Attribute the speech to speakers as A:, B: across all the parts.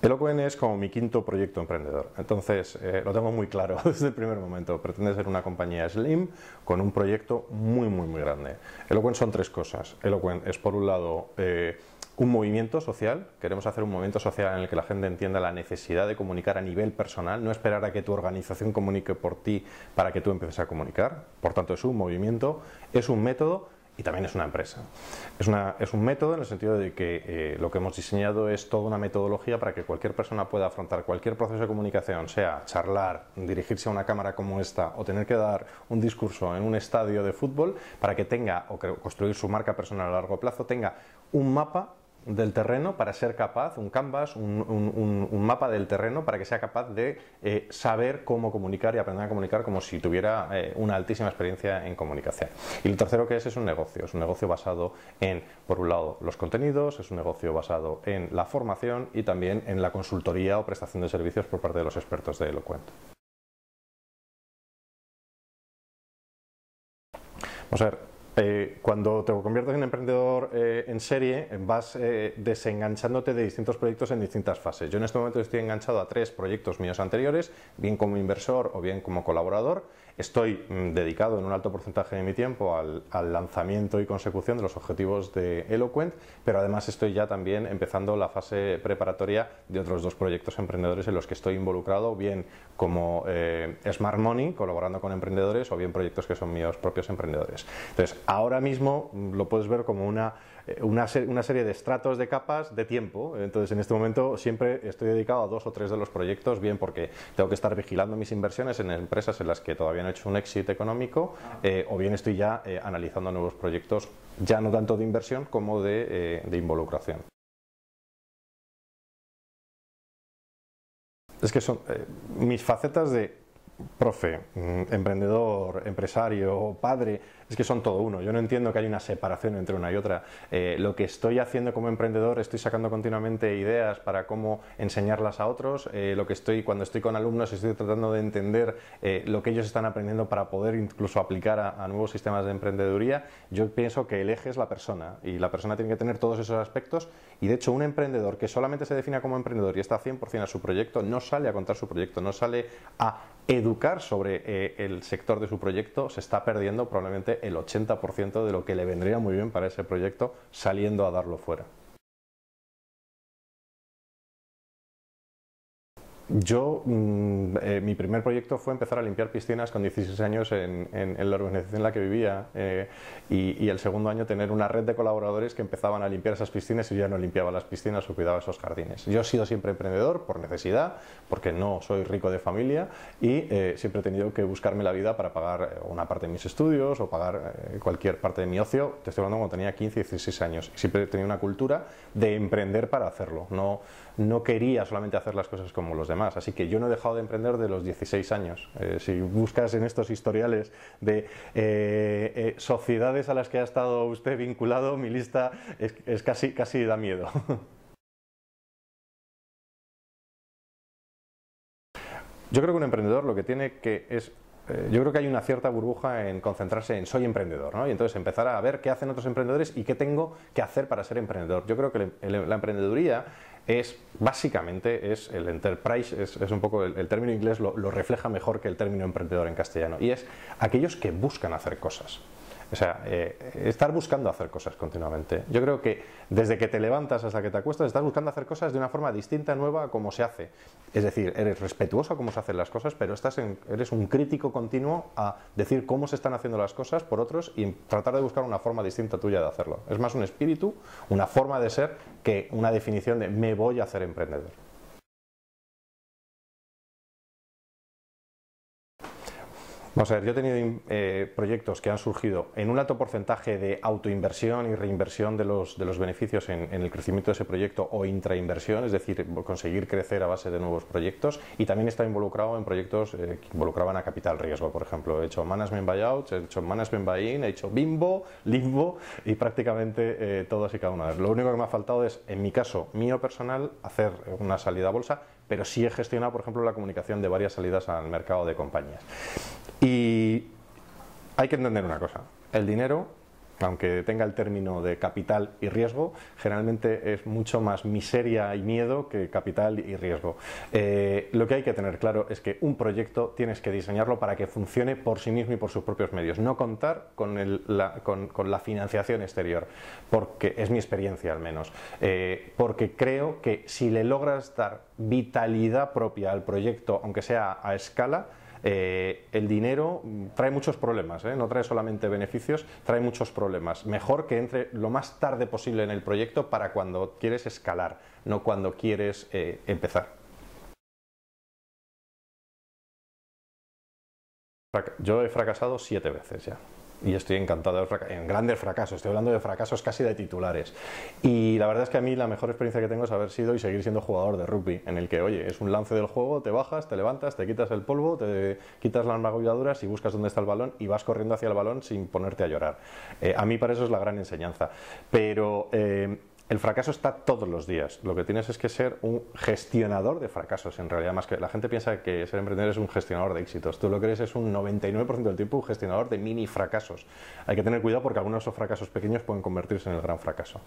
A: Eloquen es como mi quinto proyecto emprendedor, entonces lo tengo muy claro desde el primer momento. Pretende ser una compañía slim con un proyecto muy grande. Eloquen son tres cosas. Eloquen es, por un lado, un movimiento social. Queremos hacer un movimiento social en el que la gente entienda la necesidad de comunicar a nivel personal, no esperar a que tu organización comunique por ti para que tú empieces a comunicar. Por tanto, es un movimiento, es un método y también es una empresa. Es un método en el sentido de que lo que hemos diseñado es toda una metodología para que cualquier persona pueda afrontar cualquier proceso de comunicación, sea charlar, dirigirse a una cámara como esta o tener que dar un discurso en un estadio de fútbol, para que tenga, o construir su marca personal a largo plazo, tenga un mapa del terreno para ser capaz, un canvas, un mapa del terreno para que sea capaz de saber cómo comunicar y aprender a comunicar como si tuviera una altísima experiencia en comunicación. Y lo tercero que es un negocio basado en, por un lado, los contenidos, es un negocio basado en la formación y también en la consultoría o prestación de servicios por parte de los expertos de Eloquent. Vamos a ver. Cuando te conviertes en emprendedor en serie, vas desenganchándote de distintos proyectos en distintas fases. Yo en este momento estoy enganchado a 3 proyectos míos anteriores, bien como inversor o bien como colaborador. Estoy dedicado en un alto porcentaje de mi tiempo al lanzamiento y consecución de los objetivos de Eloquent, pero además estoy ya también empezando la fase preparatoria de otros 2 proyectos emprendedores en los que estoy involucrado, bien como Smart Money, colaborando con emprendedores, o bien proyectos que son míos propios emprendedores. Entonces, ahora mismo lo puedes ver como una serie de estratos, de capas de tiempo. Entonces, en este momento siempre estoy dedicado a 2 o 3 de los proyectos, bien porque tengo que estar vigilando mis inversiones en empresas en las que todavía no he hecho un éxito económico, o bien estoy ya analizando nuevos proyectos, ya no tanto de inversión como de involucración. Es que son mis facetas de profe, emprendedor, empresario, padre, es que son todo uno. Yo no entiendo que haya una separación entre una y otra. Lo que estoy haciendo como emprendedor, estoy sacando continuamente ideas para cómo enseñarlas a otros. Cuando estoy con alumnos, estoy tratando de entender lo que ellos están aprendiendo para poder incluso aplicar a nuevos sistemas de emprendeduría. Yo pienso que el eje es la persona, y la persona tiene que tener todos esos aspectos, y de hecho un emprendedor que solamente se define como emprendedor y está 100% a su proyecto, no sale a contar su proyecto, no sale a educar sobre el sector de su proyecto, se está perdiendo probablemente el 80% de lo que le vendría muy bien para ese proyecto saliendo a darlo fuera. Yo, mi primer proyecto fue empezar a limpiar piscinas con 16 años en la organización en la que vivía, y el segundo año tener una red de colaboradores que empezaban a limpiar esas piscinas y yo ya no limpiaba las piscinas o cuidaba esos jardines. Yo he sido siempre emprendedor por necesidad, porque no soy rico de familia, y siempre he tenido que buscarme la vida para pagar una parte de mis estudios o pagar cualquier parte de mi ocio. Te estoy hablando cuando tenía 15 y 16 años. Siempre he tenido una cultura de emprender para hacerlo. No quería solamente hacer las cosas como los demás. Así que yo no he dejado de emprender de los 16 años. Si buscas en estos historiales de sociedades a las que ha estado usted vinculado, mi lista es casi da miedo. Yo creo que un emprendedor lo que tiene que es... yo creo que hay una cierta burbuja en concentrarse en soy emprendedor, ¿no? Y entonces empezar a ver qué hacen otros emprendedores y qué tengo que hacer para ser emprendedor. Yo creo que la emprendeduría básicamente es el enterprise, es un poco el término inglés lo refleja mejor que el término emprendedor en castellano, y es aquellos que buscan hacer cosas. O sea, estar buscando hacer cosas continuamente. Yo creo que desde que te levantas hasta que te acuestas estás buscando hacer cosas de una forma distinta, nueva a cómo se hace. Es decir, eres respetuoso a cómo se hacen las cosas, pero eres un crítico continuo a decir cómo se están haciendo las cosas por otros y tratar de buscar una forma distinta tuya de hacerlo. Es más un espíritu, una forma de ser, que una definición de me voy a hacer emprendedor. Vamos a ver, yo he tenido proyectos que han surgido en un alto porcentaje de autoinversión y reinversión de los beneficios en el crecimiento de ese proyecto, o intrainversión, es decir, conseguir crecer a base de nuevos proyectos, y también está involucrado en proyectos que involucraban a capital riesgo. Por ejemplo, he hecho management buyouts, he hecho management buy-in, he hecho bimbo, limbo y prácticamente todas y cada una. Lo único que me ha faltado es, en mi caso mío personal, hacer una salida a bolsa, pero sí he gestionado, por ejemplo, la comunicación de varias salidas al mercado de compañías. Y hay que entender una cosa: el dinero aunque tenga el término de capital y riesgo, generalmente es mucho más miseria y miedo que capital y riesgo. Lo que hay que tener claro es que un proyecto tienes que diseñarlo para que funcione por sí mismo y por sus propios medios, no contar con la financiación exterior, porque es mi experiencia al menos, porque creo que si le logras dar vitalidad propia al proyecto, aunque sea a escala, el dinero trae muchos problemas, no trae solamente beneficios, trae muchos problemas. Mejor que entre lo más tarde posible en el proyecto para cuando quieres escalar, no cuando quieres empezar. Yo he fracasado 7 veces ya. Y estoy encantado en grandes fracasos, estoy hablando de fracasos casi de titulares. Y la verdad es que a mí la mejor experiencia que tengo es haber sido y seguir siendo jugador de rugby, en el que, oye, es un lance del juego, te bajas, te levantas, te quitas el polvo, te quitas las magulladuras y buscas dónde está el balón y vas corriendo hacia el balón sin ponerte a llorar. A mí para eso es la gran enseñanza. Pero el fracaso está todos los días. Lo que tienes es que ser un gestionador de fracasos, en realidad, más que la gente piensa que ser emprendedor es un gestionador de éxitos. Tú lo que eres es un 99% del tiempo un gestionador de mini fracasos. Hay que tener cuidado porque algunos de esos fracasos pequeños pueden convertirse en el gran fracaso.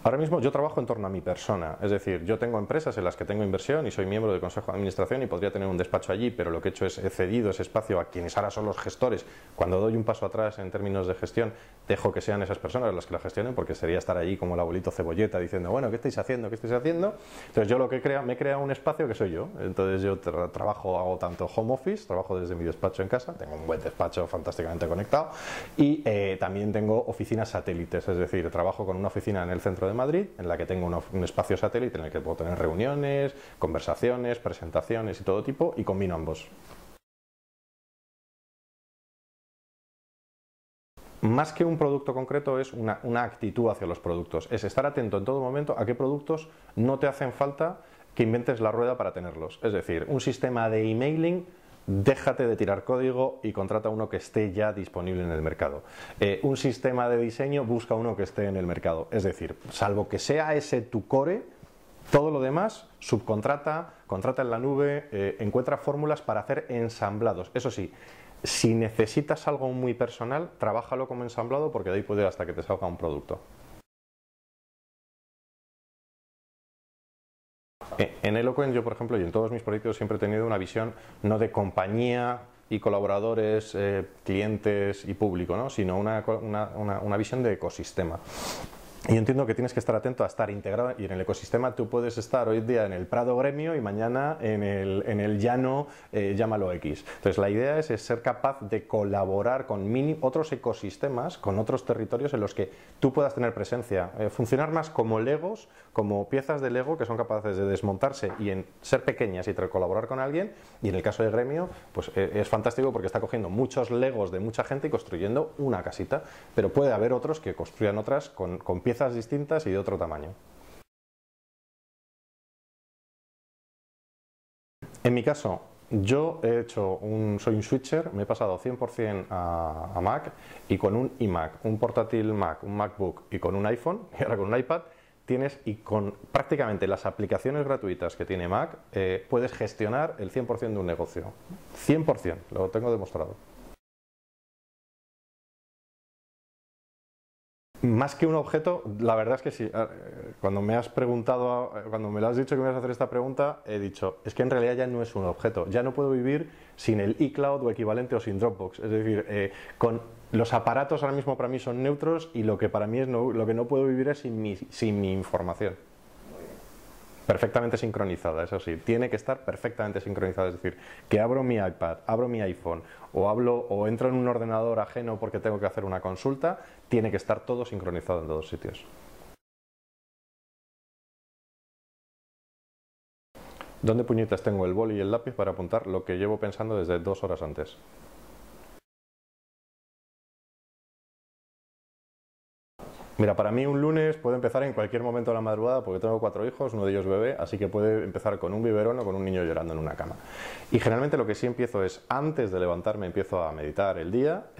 A: Ahora mismo yo trabajo en torno a mi persona, es decir, yo tengo empresas en las que tengo inversión y soy miembro del consejo de administración y podría tener un despacho allí, pero lo que he hecho es he cedido ese espacio a quienes ahora son los gestores. Cuando doy un paso atrás en términos de gestión, dejo que sean esas personas las que la gestionen, porque sería estar allí como el abuelito cebolleta diciendo, bueno, ¿qué estáis haciendo? ¿Qué estáis haciendo? Entonces yo lo que me he creado un espacio que soy yo. Entonces yo trabajo, hago tanto home office, trabajo desde mi despacho en casa, tengo un buen despacho fantásticamente conectado y también tengo oficinas satélites, es decir, trabajo con una oficina en el centro de Madrid, en la que tengo un espacio satélite en el que puedo tener reuniones, conversaciones, presentaciones y todo tipo, y combino ambos. Más que un producto concreto es una actitud hacia los productos, es estar atento en todo momento a qué productos no te hacen falta que inventes la rueda para tenerlos. Es decir, un sistema de emailing, déjate de tirar código y contrata uno que esté ya disponible en el mercado. Un sistema de diseño, busca uno que esté en el mercado. Es decir, salvo que sea ese tu core, todo lo demás, subcontrata, contrata en la nube, encuentra fórmulas para hacer ensamblados. Eso sí, si necesitas algo muy personal, trabájalo como ensamblado porque de ahí puede hasta que te salga un producto. En Eloquent yo, por ejemplo, y en todos mis proyectos siempre he tenido una visión no de compañía y colaboradores, clientes y público, ¿no? Sino una visión de ecosistema. Y entiendo que tienes que estar atento a estar integrado y en el ecosistema tú puedes estar hoy día en el Prado Gremio y mañana en el llano, llámalo X. Entonces la idea es ser capaz de colaborar con otros ecosistemas, con otros territorios en los que tú puedas tener presencia, funcionar más como legos, como piezas de Lego que son capaces de desmontarse y en ser pequeñas y colaborar con alguien. Y en el caso de Gremio, pues es fantástico porque está cogiendo muchos legos de mucha gente y construyendo una casita, pero puede haber otros que construyan otras con piezas distintas y de otro tamaño. En mi caso, yo soy un switcher, me he pasado 100% a Mac y con un iMac, un portátil Mac, un MacBook y con un iPhone y ahora con un iPad tienes y con prácticamente las aplicaciones gratuitas que tiene Mac puedes gestionar el 100% de un negocio. 100%, lo tengo demostrado. Más que un objeto, la verdad es que sí. Cuando me has preguntado, cuando me lo has dicho que me ibas a hacer esta pregunta, he dicho, es que en realidad ya no es un objeto. Ya no puedo vivir sin el iCloud o equivalente o sin Dropbox. Es decir, con los aparatos ahora mismo para mí son neutros y lo que para mí es lo que no puedo vivir es sin mi información. Perfectamente sincronizada, eso sí, tiene que estar perfectamente sincronizada, es decir, que abro mi iPad, abro mi iPhone o entro en un ordenador ajeno porque tengo que hacer una consulta, tiene que estar todo sincronizado en todos sitios. ¿Dónde puñetas tengo el boli y el lápiz para apuntar lo que llevo pensando desde 2 horas antes? Mira, para mí un lunes puede empezar en cualquier momento de la madrugada porque tengo 4 hijos, uno de ellos bebé, así que puede empezar con un biberón o con un niño llorando en una cama. Y generalmente lo que sí empiezo es, antes de levantarme empiezo a meditar el día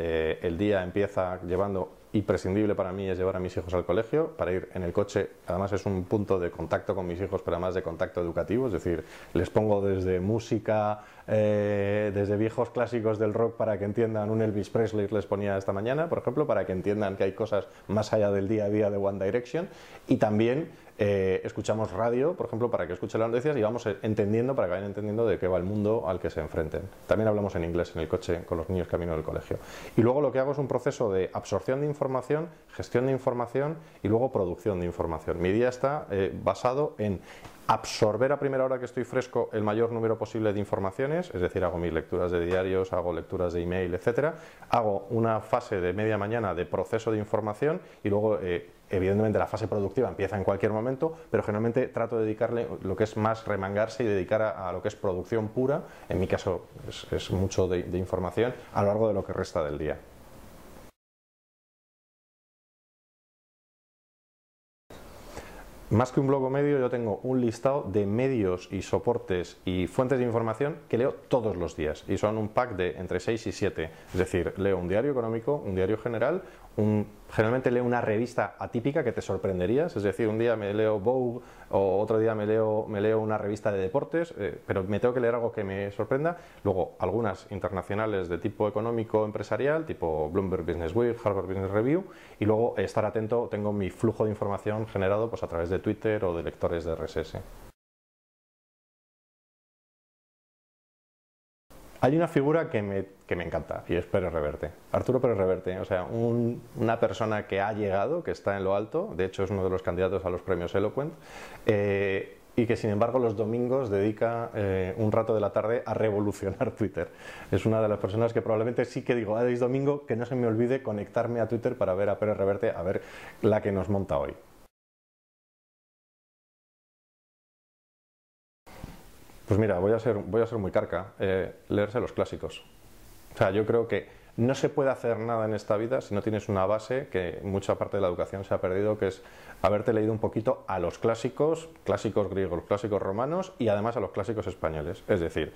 A: empieza llevando imprescindible para mí es llevar a mis hijos al colegio, para ir en el coche. Además es un punto de contacto con mis hijos, pero además de contacto educativo, es decir, les pongo desde música, desde viejos clásicos del rock para que entiendan, un Elvis Presley les ponía esta mañana, por ejemplo, para que entiendan que hay cosas más allá del día a día de One Direction, y también escuchamos radio, por ejemplo, para que escuchen las noticias y vamos entendiendo, para que vayan entendiendo de qué va el mundo al que se enfrenten. También hablamos en inglés en el coche con los niños camino del colegio. Y luego lo que hago es un proceso de absorción de información, gestión de información y luego producción de información. Mi día está basado en absorber a primera hora que estoy fresco el mayor número posible de informaciones, es decir, hago mis lecturas de diarios, hago lecturas de email, etcétera. Hago una fase de media mañana de proceso de información y luego evidentemente la fase productiva empieza en cualquier momento, pero generalmente trato de dedicarle lo que es más remangarse y dedicar a lo que es producción pura. En mi caso es mucho de información a lo largo de lo que resta del día. Más que un blog o medio, yo tengo un listado de medios y soportes y fuentes de información que leo todos los días, y son un pack de entre 6 y 7, es decir, leo un diario económico, un diario general, generalmente leo una revista atípica que te sorprenderías, es decir, un día me leo Vogue o otro día me leo una revista de deportes, pero me tengo que leer algo que me sorprenda. Luego algunas internacionales de tipo económico empresarial, tipo Bloomberg Business Week, Harvard Business Review, y luego estar atento, tengo mi flujo de información generado pues a través de Twitter o de lectores de RSS. Hay una figura que me encanta y es Pérez Reverte, Arturo Pérez Reverte, o sea, una persona que ha llegado, que está en lo alto, de hecho es uno de los candidatos a los premios Eloquent, y que sin embargo los domingos dedica un rato de la tarde a revolucionar Twitter. Es una de las personas que probablemente sí que digo, es domingo, que no se me olvide conectarme a Twitter para ver a Pérez Reverte, a ver la que nos monta hoy. Pues mira, voy a ser muy carca, leerse los clásicos. O sea, yo creo que no se puede hacer nada en esta vida si no tienes una base, que mucha parte de la educación se ha perdido, que es haberte leído un poquito a los clásicos griegos, clásicos romanos y además a los clásicos españoles. Es decir,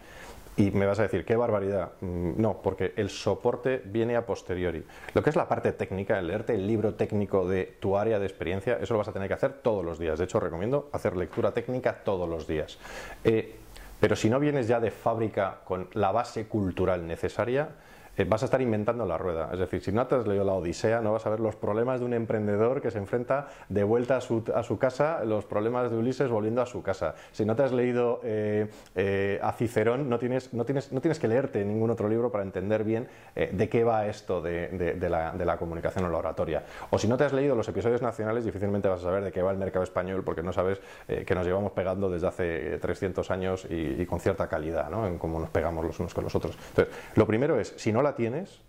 A: y me vas a decir, qué barbaridad. No, porque el soporte viene a posteriori. Lo que es la parte técnica, el leerte el libro técnico de tu área de experiencia, eso lo vas a tener que hacer todos los días. De hecho, recomiendo hacer lectura técnica todos los días. Pero si no vienes ya de fábrica con la base cultural necesaria, vas a estar inventando la rueda. Es decir, si no te has leído la Odisea, no vas a ver los problemas de un emprendedor que se enfrenta de vuelta a su casa, los problemas de Ulises volviendo a su casa. Si no te has leído a Cicerón, no tienes que leerte ningún otro libro para entender bien de qué va esto de la comunicación o la oratoria. O si no te has leído los episodios nacionales, difícilmente vas a saber de qué va el mercado español, porque no sabes que nos llevamos pegando desde hace 300 años y con cierta calidad, ¿no?, en cómo nos pegamos los unos con los otros. Entonces, lo primero es, si no la tienes,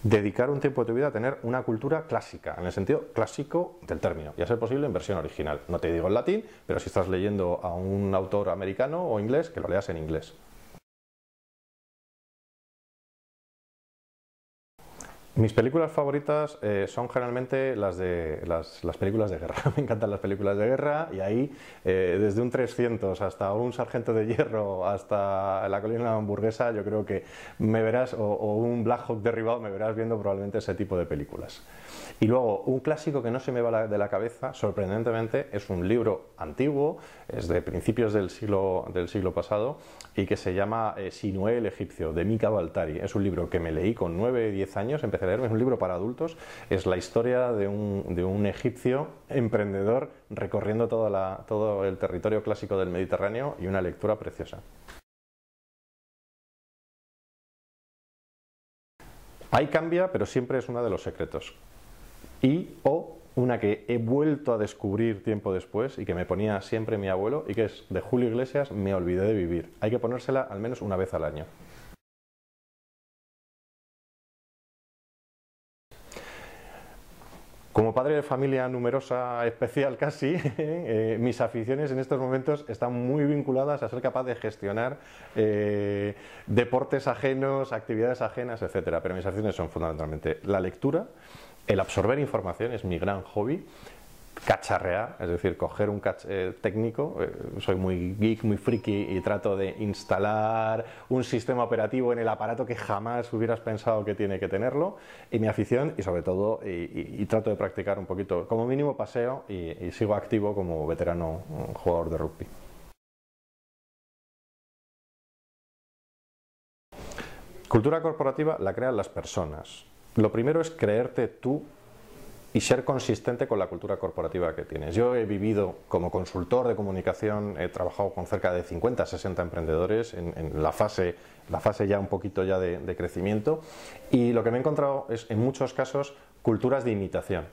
A: dedicar un tiempo de tu vida a tener una cultura clásica, en el sentido clásico del término, y a ser posible en versión original. No te digo en latín, pero si estás leyendo a un autor americano o inglés, que lo leas en inglés. Mis películas favoritas son generalmente las películas de guerra. Me encantan las películas de guerra, y ahí desde un 300 hasta un Sargento de Hierro hasta La colina de la hamburguesa, yo creo que me verás, o un Black Hawk derribado, me verás viendo probablemente ese tipo de películas. Y luego un clásico que no se me va de la cabeza, sorprendentemente, es un libro antiguo, es de principios del siglo pasado, y que se llama Sinué el egipcio, de Mika Baltari. Es un libro que me leí con 9-10 años, empecé a leerme, es un libro para adultos, es la historia de un egipcio emprendedor recorriendo todo el territorio clásico del Mediterráneo, y una lectura preciosa. Ahí cambia, pero siempre es uno de los secretos. O una que he vuelto a descubrir tiempo después y que me ponía siempre mi abuelo, y que es de Julio Iglesias, Me olvidé de vivir. Hay que ponérsela al menos una vez al año. Como padre de familia numerosa, especial casi, mis aficiones en estos momentos están muy vinculadas a ser capaz de gestionar deportes ajenos, actividades ajenas, etcétera. Pero mis aficiones son fundamentalmente la lectura, el absorber información, es mi gran hobby, cacharrear, es decir, coger un técnico, soy muy geek, muy friki y trato de instalar un sistema operativo en el aparato que jamás hubieras pensado que tiene que tenerlo, y mi afición, y sobre todo, y trato de practicar un poquito, como mínimo paseo y sigo activo como veterano jugador de rugby. Cultura corporativa la crean las personas. Lo primero es creerte tú y ser consistente con la cultura corporativa que tienes. Yo he vivido como consultor de comunicación, he trabajado con cerca de 50, 60 emprendedores en la fase ya un poquito ya de crecimiento, y lo que me he encontrado es en muchos casos culturas de imitación,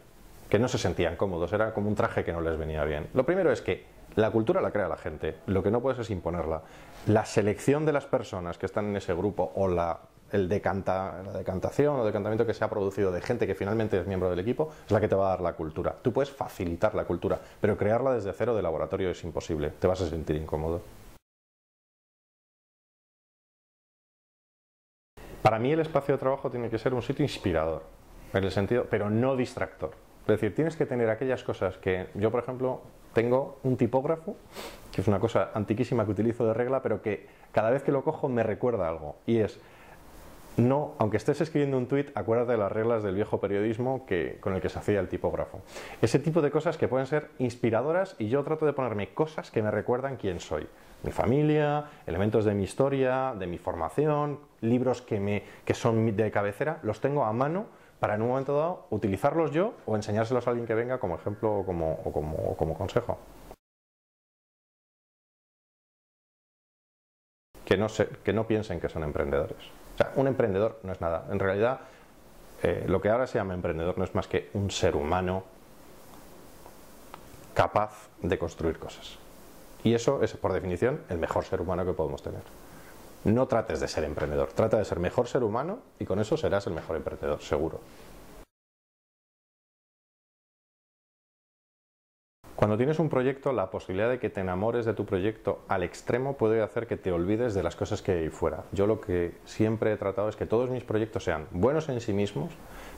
A: que no se sentían cómodos, era como un traje que no les venía bien. Lo primero es que la cultura la crea la gente, lo que no puedes es imponerla. La selección de las personas que están en ese grupo o la decantación o decantamiento que se ha producido de gente que finalmente es miembro del equipo es la que te va a dar la cultura. Tú puedes facilitar la cultura, pero crearla desde cero de laboratorio es imposible, te vas a sentir incómodo. Para mí el espacio de trabajo tiene que ser un sitio inspirador, en el sentido, pero no distractor. Es decir, tienes que tener aquellas cosas que yo, por ejemplo, tengo un tipógrafo, que es una cosa antiquísima que utilizo de regla, pero que cada vez que lo cojo me recuerda algo, y es: no, aunque estés escribiendo un tuit, acuérdate de las reglas del viejo periodismo con el que se hacía el tipógrafo. Ese tipo de cosas que pueden ser inspiradoras, y yo trato de ponerme cosas que me recuerdan quién soy. Mi familia, elementos de mi historia, de mi formación, libros que son de cabecera, los tengo a mano para en un momento dado utilizarlos yo o enseñárselos a alguien que venga como ejemplo o como consejo. Que no piensen que son emprendedores. O sea, un emprendedor no es nada. En realidad, lo que ahora se llama emprendedor no es más que un ser humano capaz de construir cosas. Y eso es, por definición, el mejor ser humano que podemos tener. No trates de ser emprendedor, trata de ser mejor ser humano y con eso serás el mejor emprendedor, seguro. Cuando tienes un proyecto, la posibilidad de que te enamores de tu proyecto al extremo puede hacer que te olvides de las cosas que hay fuera. Yo lo que siempre he tratado es que todos mis proyectos sean buenos en sí mismos,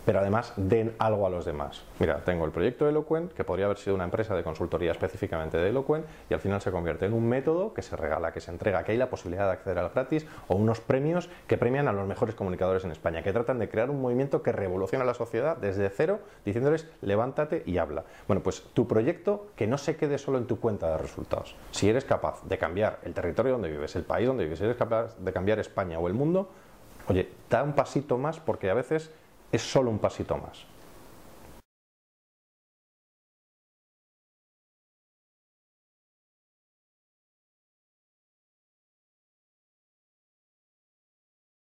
A: pero además den algo a los demás. Mira, tengo el proyecto Eloquent, que podría haber sido una empresa de consultoría específicamente de Eloquent, y al final se convierte en un método que se regala, que se entrega, que hay la posibilidad de acceder al gratis, o unos premios que premian a los mejores comunicadores en España, que tratan de crear un movimiento que revoluciona la sociedad desde cero, diciéndoles: levántate y habla. Bueno, pues tu proyecto que no se quede solo en tu cuenta de resultados. Si eres capaz de cambiar el territorio donde vives, el país donde vives, si eres capaz de cambiar España o el mundo, oye, da un pasito más, porque a veces es solo un pasito más.